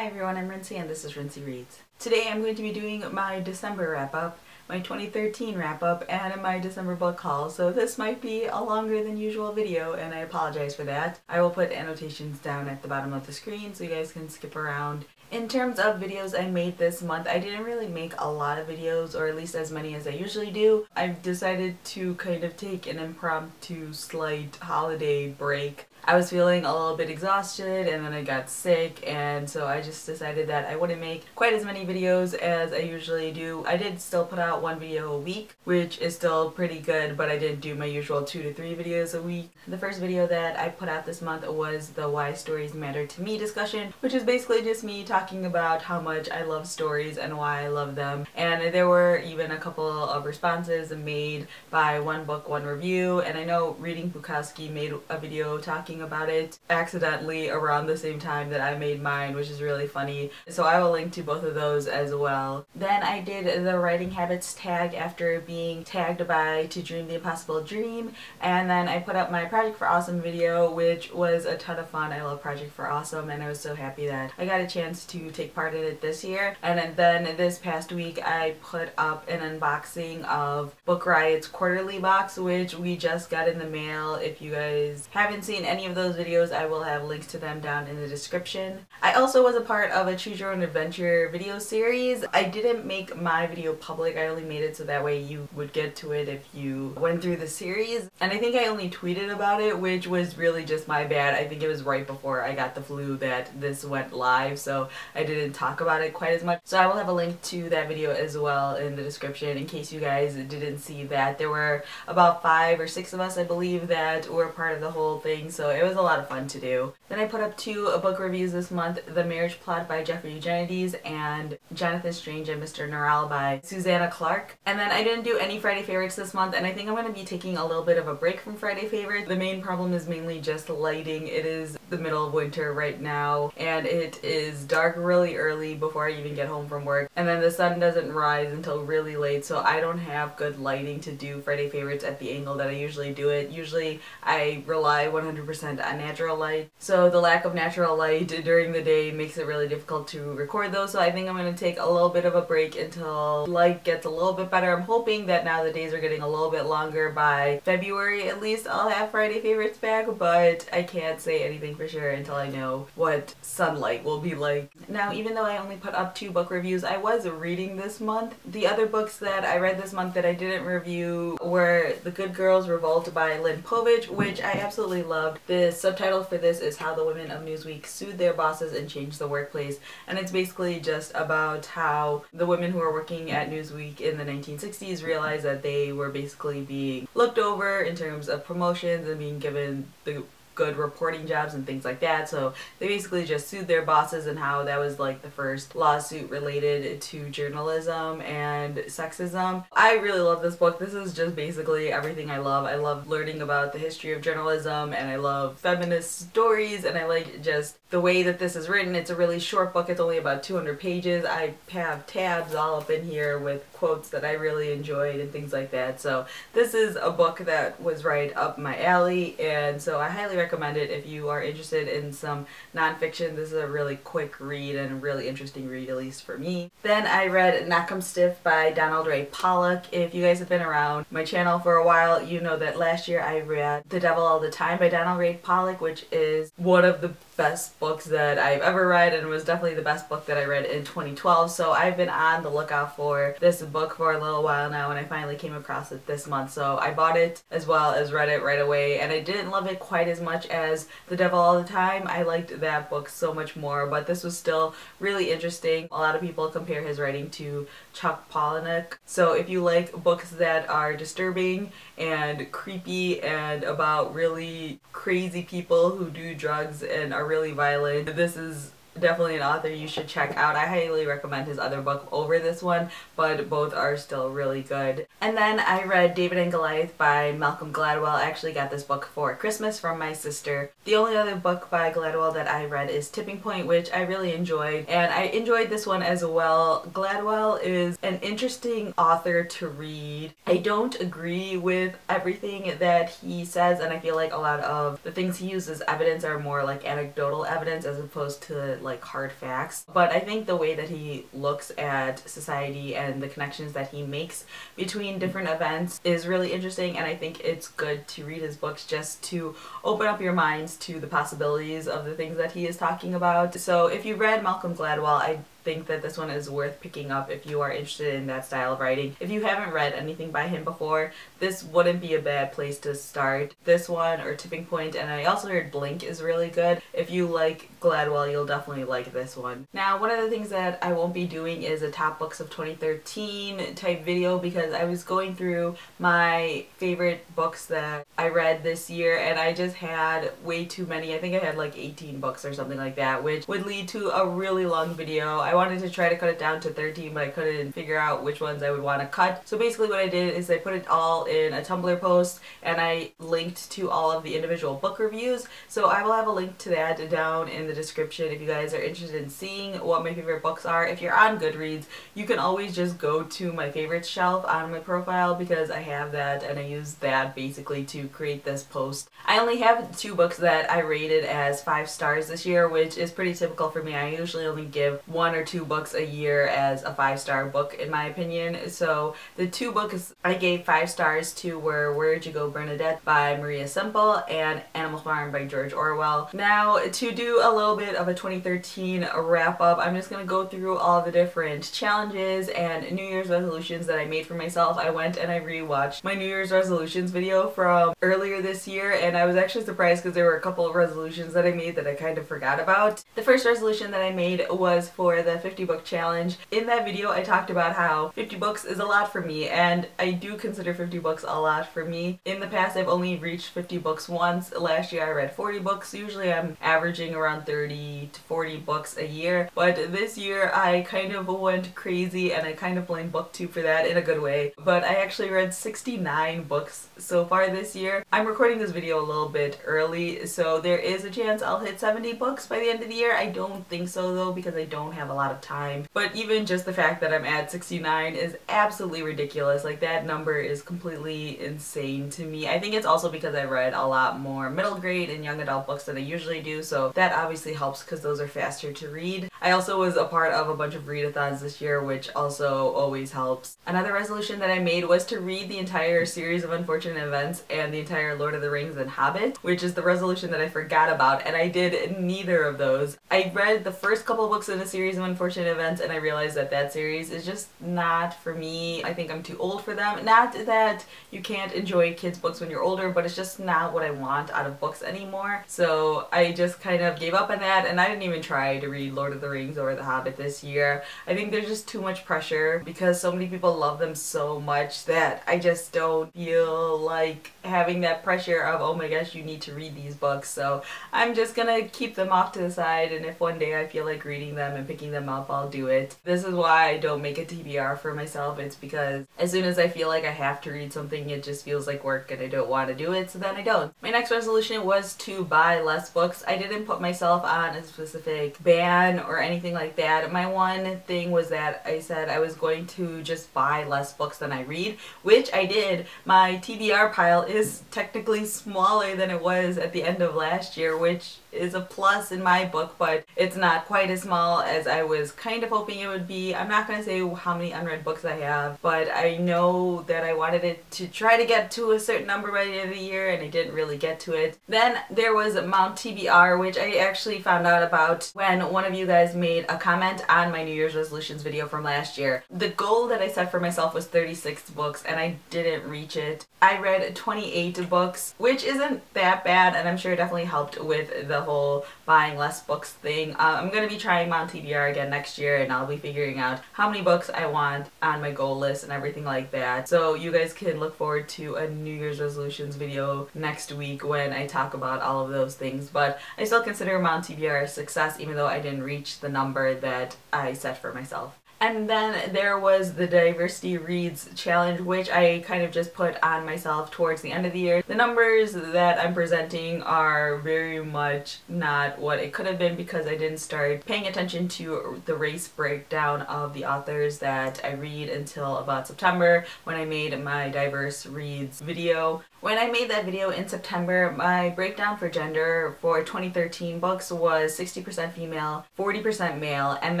Hi everyone, I'm Rincey and this is Rincey Reads. Today I'm going to be doing my December wrap-up, my 2013 wrap-up, and my December book haul, so this might be a longer than usual video and I apologize for that. I will put annotations down at the bottom of the screen so you guys can skip around. In terms of videos I made this month, I didn't really make a lot of videos, or at least as many as I usually do. I've decided to kind of take an impromptu slight holiday break. I was feeling a little bit exhausted and then I got sick, and so I just decided that I wouldn't make quite as many videos as I usually do. I did still put out one video a week, which is still pretty good, but I didn't do my usual 2 to 3 videos a week. The first video that I put out this month was the Why Stories Matter to Me discussion, which is basically just me talking about how much I love stories and why I love them. And there were even a couple of responses made by One Book, One Review, and I know Reading Bukowski made a video talking about it accidentally around the same time that I made mine, which is really funny. So I will link to both of those as well. Then I did the writing habits tag after being tagged by To Dream the Impossible Dream, and then I put up my Project for Awesome video, which was a ton of fun. I love Project for Awesome and I was so happy that I got a chance to take part in it this year. And then this past week I put up an unboxing of Book Riot's quarterly box, which we just got in the mail. If you guys haven't seen any of those videos, I will have links to them down in the description. I also was a part of a Choose Your Own Adventure video series. I didn't make my video public, I only made it so that way you would get to it if you went through the series. And I think I only tweeted about it, which was really just my bad. I think it was right before I got the flu that this went live, so I didn't talk about it quite as much. So I will have a link to that video as well in the description in case you guys didn't see that. There were about 5 or 6 of us, I believe, that were part of the whole thing, so it was a lot of fun to do. Then I put up 2 book reviews this month, The Marriage Plot by Jeffrey Eugenides and Jonathan Strange and Mr. Norrell by Susanna Clark. And then I didn't do any Friday favorites this month, and I think I'm going to be taking a little bit of a break from Friday favorites. The main problem is mainly just lighting. It is the middle of winter right now and it is dark really early before I even get home from work, and then the sun doesn't rise until really late, so I don't have good lighting to do Friday favorites at the angle that I usually do it. Usually I rely 100% on natural light, so the lack of natural light during the day makes it really difficult to record those, so I think I'm going to take a little bit of a break until light gets a little bit better. I'm hoping that now the days are getting a little bit longer, by February at least I'll have Friday favorites back, but I can't say anything for sure until I know what sunlight will be like. Now, even though I only put up 2 book reviews, I was reading this month. The other books that I read this month that I didn't review were The Good Girls Revolt by Lynn Povich, which I absolutely loved. The subtitle for this is How the Women of Newsweek Sued Their Bosses and Changed the Workplace, and it's basically just about how the women who were working at Newsweek in the 1960s realized that they were basically being looked over in terms of promotions and being given the good reporting jobs and things like that, so they basically just sued their bosses, and how that was like the first lawsuit related to journalism and sexism. I really love this book. This is just basically everything I love. I love learning about the history of journalism, and I love feminist stories, and I like just the way that this is written. It's a really short book. It's only about 200 pages. I have tabs all up in here with quotes that I really enjoyed and things like that, so this is a book that was right up my alley, and so I highly recommend it if you are interested in some nonfiction. This is a really quick read and a really interesting read, at least for me. Then I read Knock 'em Stiff by Donald Ray Pollock. If you guys have been around my channel for a while, you know that last year I read The Devil All the Time by Donald Ray Pollock, which is one of the best books that I've ever read, and was definitely the best book that I read in 2012, so I've been on the lookout for this book for a little while now, and I finally came across it this month, so I bought it as well as read it right away, and I didn't love it quite as much as The Devil All the Time. I liked that book so much more, but this was still really interesting. A lot of people compare his writing to Chuck Palahniuk, so if you like books that are disturbing and creepy and about really crazy people who do drugs and are really violent, this is definitely an author you should check out. I highly recommend his other book over this one, but both are still really good. And then I read David and Goliath by Malcolm Gladwell. I actually got this book for Christmas from my sister. The only other book by Gladwell that I read is Tipping Point, which I really enjoyed, and I enjoyed this one as well. Gladwell is an interesting author to read. I don't agree with everything that he says, and I feel like a lot of the things he uses evidence are more like anecdotal evidence as opposed to like hard facts. But I think the way that he looks at society and the connections that he makes between different events is really interesting, and I think it's good to read his books just to open up your minds to the possibilities of the things that he is talking about. So if you read Malcolm Gladwell, I think that this one is worth picking up if you are interested in that style of writing. If you haven't read anything by him before, this wouldn't be a bad place to start. This one or Tipping Point, and I also heard Blink is really good. If you like Gladwell, you'll definitely like this one. Now, one of the things that I won't be doing is a top books of 2013 type video, because I was going through my favorite books that I read this year and I just had way too many. I think I had like 18 books or something like that, which would lead to a really long video. I wanted to try to cut it down to 13, but I couldn't figure out which ones I would want to cut. So basically what I did is I put it all in a Tumblr post and I linked to all of the individual book reviews. So I will have a link to that down in the description if you guys are interested in seeing what my favorite books are. If you're on Goodreads, you can always just go to my favorites shelf on my profile, because I have that and I use that basically to create this post. I only have 2 books that I rated as 5 stars this year, which is pretty typical for me. I usually only give 1 or 2 books a year as a 5-star book in my opinion. So the 2 books I gave 5 stars to were Where'd You Go, Bernadette by Maria Semple and Animal Farm by George Orwell. Now, to do a little bit of a 2013 wrap up, I'm just going to go through all the different challenges and New Year's resolutions that I made for myself. I went and I rewatched my New Year's resolutions video from earlier this year, and I was actually surprised because there were a couple of resolutions that I made that I kind of forgot about. The first resolution that I made was for the 50 book challenge. In that video I talked about how 50 books is a lot for me, and I do consider 50 books a lot for me. In the past I've only reached 50 books once. Last year I read 40 books. Usually I'm averaging around 30 to 40 books a year, but this year I kind of went crazy and I kind of blame BookTube for that in a good way. But I actually read 69 books so far this year. I'm recording this video a little bit early, so there is a chance I'll hit 70 books by the end of the year. I don't think so though, because I don't have a lot of time. But even just the fact that I'm at 69 is absolutely ridiculous. Like, that number is completely insane to me. I think it's also because I read a lot more middle grade and young adult books than I usually do, so that obviously helps because those are faster to read. I also was a part of a bunch of readathons this year, which also always helps. Another resolution that I made was to read the entire series of Unfortunate Events and the entire Lord of the Rings and Hobbit, which is the resolution that I forgot about, and I did neither of those. I read the first couple books in a series of Unfortunate Events and I realized that that series is just not for me. I think I'm too old for them. Not that you can't enjoy kids' books when you're older, but it's just not what I want out of books anymore. So I just kind of gave up on that, and I didn't even try to read Lord of the Rings or The Hobbit this year. I think there's just too much pressure because so many people love them so much that I just don't feel like having that pressure of, oh my gosh, you need to read these books. So I'm just gonna keep them off to the side, and if one day I feel like reading them and picking them up, I'll do it. This is why I don't make a TBR for myself. It's because as soon as I feel like I have to read something, it just feels like work and I don't want to do it, so then I don't. My next resolution was to buy less books. I didn't put myself on a specific ban or anything like that. My one thing was that I said I was going to just buy less books than I read, which I did. My TBR pile is technically smaller than it was at the end of last year, which is a plus in my book, but it's not quite as small as I was kind of hoping it would be. I'm not going to say how many unread books I have, but I know that I wanted it to try to get to a certain number by the end of the year, and I didn't really get to it. Then there was Mount TBR, which I actually found out about when one of you guys made a comment on my New Year's resolutions video from last year. The goal that I set for myself was 36 books, and I didn't reach it. I read 28 books, which isn't that bad, and I'm sure it definitely helped with the whole buying less books thing. I'm going to be trying Mount TBR again next year, and I'll be figuring out how many books I want on my goal list and everything like that. So you guys can look forward to a New Year's resolutions video next week when I talk about all of those things. But I still consider Mount TBR a success, even though I didn't reach the number that I set for myself. And then there was the Diversity Reads Challenge, which I kind of just put on myself towards the end of the year. The numbers that I'm presenting are very much not what it could have been because I didn't start paying attention to the race breakdown of the authors that I read until about September when I made my Diverse Reads video. When I made that video in September, my breakdown for gender for 2013 books was 60% female, 40% male, and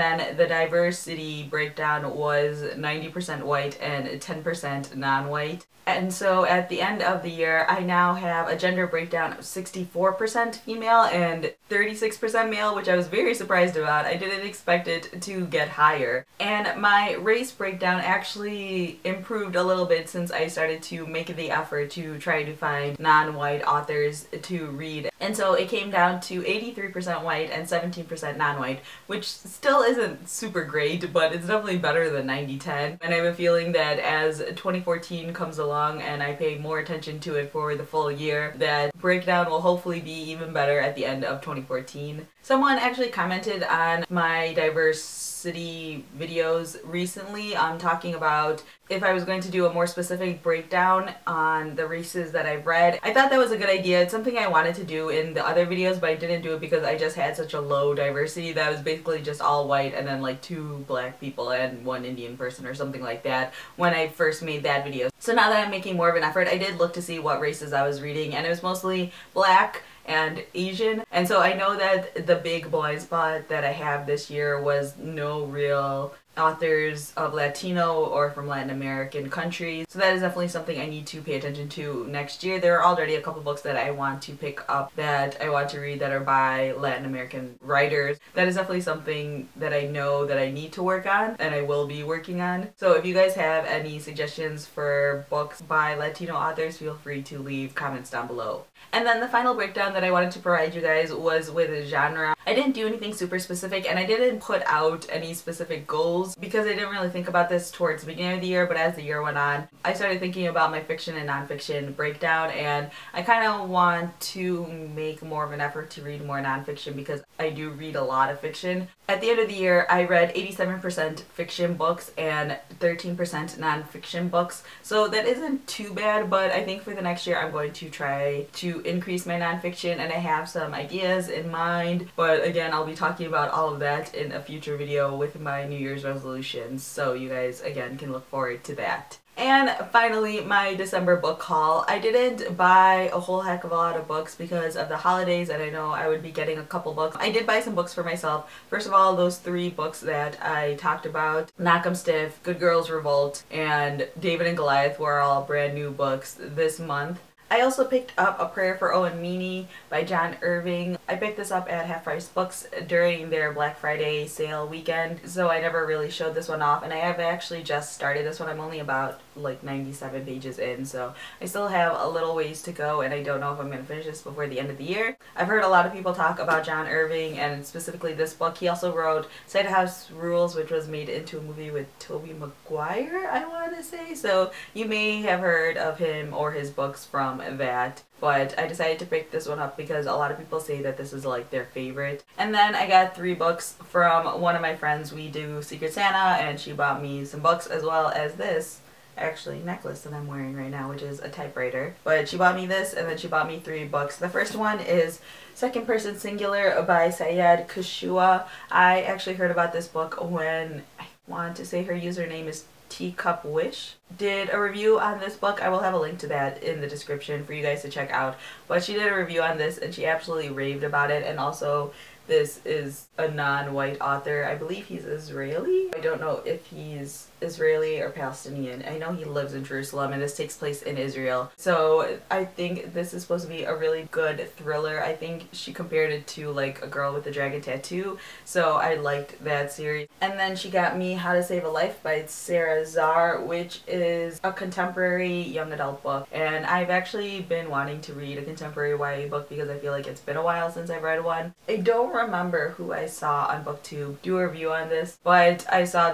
then the diversity breakdown was 90% white and 10% non-white. And so at the end of the year, I now have a gender breakdown of 64% female and 36% male, which I was very surprised about. I didn't expect it to get higher. And my race breakdown actually improved a little bit since I started to make the effort to try to find non-white authors to read. And so it came down to 83% white and 17% non-white, which still isn't super great, but it's definitely better than 90-10. And I have a feeling that as 2014 comes along and I pay more attention to it for the full year, that breakdown will hopefully be even better at the end of 2014. Someone actually commented on my diversity videos recently talking about if I was going to do a more specific breakdown on the races that I've read. I thought that was a good idea. It's something I wanted to do in the other videos, but I didn't do it because I just had such a low diversity that was basically just all white and then like 2 black people and 1 Indian person or something like that when I first made that video. So now that I'm making more of an effort, I did look to see what races I was reading, and it was mostly black and Asian. And so I know that the big blind spot that I have this year was no real authors of Latino or from Latin American countries. So that is definitely something I need to pay attention to next year. There are already a couple books that I want to pick up that I want to read that are by Latin American writers. That is definitely something that I know that I need to work on and I will be working on. So if you guys have any suggestions for books by Latino authors, feel free to leave comments down below. And then the final breakdown that I wanted to provide you guys was with a genre. I didn't do anything super specific and I didn't put out any specific goals because I didn't really think about this towards the beginning of the year, but as the year went on, I started thinking about my fiction and nonfiction breakdown, and I kind of want to make more of an effort to read more nonfiction because I do read a lot of fiction. At the end of the year, I read 87% fiction books and 13% nonfiction books, so that isn't too bad, but I think for the next year I'm going to try to increase my nonfiction, and I have some ideas in mind, but again, I'll be talking about all of that in a future video with my New Year's resolutions, so you guys again can look forward to that. And finally, my December book haul. I didn't buy a whole heck of a lot of books because of the holidays, and I know I would be getting a couple books. I did buy some books for myself. First of all, those 3 books that I talked about, Knock 'em Stiff, Good Girls Revolt, and David and Goliath, were all brand new books this month. I also picked up A Prayer for Owen Meany by John Irving. I picked this up at Half Price Books during their Black Friday sale weekend, so I never really showed this one off, and I have actually just started this one. I'm only about like 97 pages in, so I still have a little ways to go, and I don't know if I'm going to finish this before the end of the year. I've heard a lot of people talk about John Irving and specifically this book. He also wrote Cider House Rules, which was made into a movie with Tobey Maguire, I want to say, so you may have heard of him or his books from that. But I decided to pick this one up because a lot of people say that this is like their favorite. And then I got 3 books from one of my friends. We do Secret Santa, and she bought me some books as well as this actually necklace that I'm wearing right now, which is a typewriter. But she bought me this, and then she bought me 3 books. The first one is Second Person Singular by Sayed Kushua. I actually heard about this book when, I want to say her username is Teacup Wish, did a review on this book. I will have a link to that in the description for you guys to check out. But she did a review on this and she absolutely raved about it, and also this is a non-white author. I believe he's Israeli. I don't know if he's Israeli or Palestinian. I know he lives in Jerusalem and this takes place in Israel. So I think this is supposed to be a really good thriller. I think she compared it to like A Girl with a Dragon Tattoo. So I liked that series. And then she got me How to Save a Life by Sarah Zar, which is a contemporary young adult book. And I've actually been wanting to read a contemporary YA book because I feel like it's been a while since I've read one. I don't remember who I saw on BookTube do a review on this, but I saw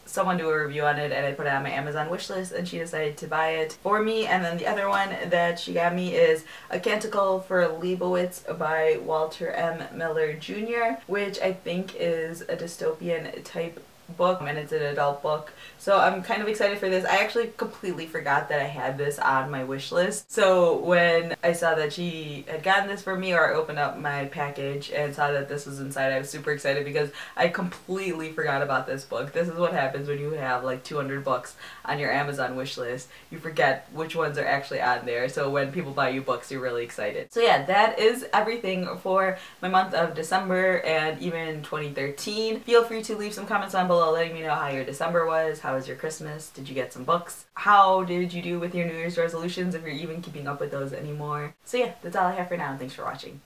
someone do a review on it and I put it on my Amazon wishlist, and she decided to buy it for me. And then the other one that she got me is A Canticle for Leibowitz by Walter M. Miller Jr., which I think is a dystopian type book, and it's an adult book. So I'm kind of excited for this. I actually completely forgot that I had this on my wish list. So when I saw that she had gotten this for me, or I opened up my package and saw that this was inside, I was super excited because I completely forgot about this book. This is what happens when you have like 200 books on your Amazon wish list. You forget which ones are actually on there. So when people buy you books, you're really excited. So yeah, that is everything for my month of December and even 2013. Feel free to leave some comments down below letting me know how your December was. How was your Christmas? Did you get some books? How did you do with your New Year's resolutions, if you're even keeping up with those anymore? So yeah, that's all I have for now. Thanks for watching.